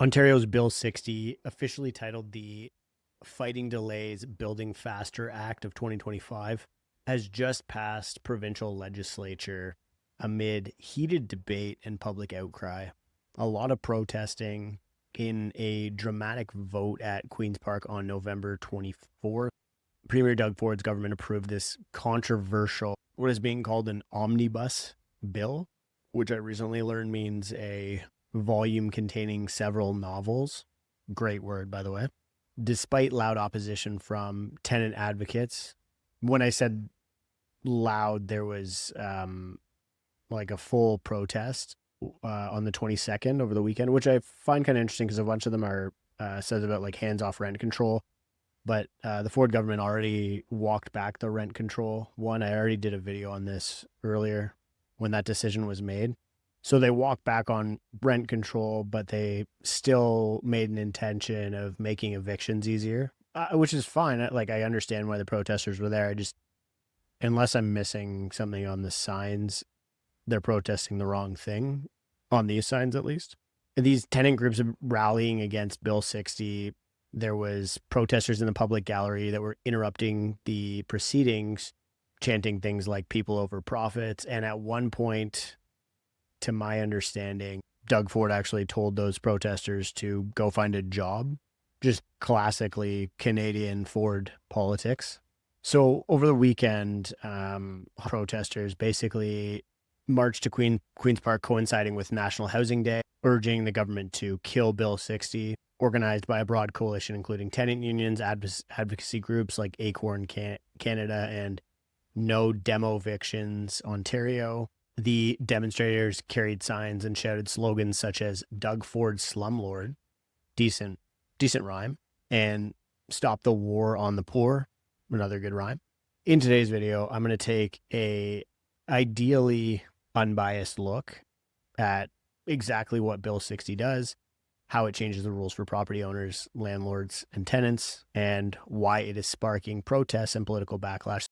Ontario's Bill 60, officially titled the Fighting Delays Building Faster Act of 2025, has just passed provincial legislature amid heated debate and public outcry. A lot of protesting in a dramatic vote at Queen's Park on November 24th. Premier Doug Ford's government approved this controversial, what is being called an omnibus bill, which I recently learned means a volume containing several novels. Great word, by the way. Despite loud opposition from tenant advocates, when I said loud, there was like a full protest on the 22nd over the weekend, which I find kind of interesting because a bunch of them are says about like hands off rent control. But the Ford government already walked back the rent control one. I already did a video on this earlier when that decision was made. So they walked back on rent control, but they still made an intention of making evictions easier, which is fine. I understand why the protesters were there. I just, unless I'm missing something on the signs, they're protesting the wrong thing on these signs, at least. These tenant groups are rallying against Bill 60. There was protesters in the public gallery that were interrupting the proceedings, chanting things like people over profits. And at one point, to my understanding, Doug Ford actually told those protesters to go find a job. Just classically Canadian Ford politics. So over the weekend, protesters basically marched to Queen's Park, coinciding with National Housing Day, urging the government to kill Bill 60, organized by a broad coalition including tenant unions, advocacy groups like Acorn Canada, and No Demo Evictions Ontario. The demonstrators carried signs and shouted slogans such as Doug Ford Slumlord, decent rhyme, and Stop the War on the Poor, another good rhyme. In today's video, I'm going to take a ideally unbiased look at exactly what Bill 60 does, how it changes the rules for property owners, landlords, and tenants, and why it is sparking protests and political backlash.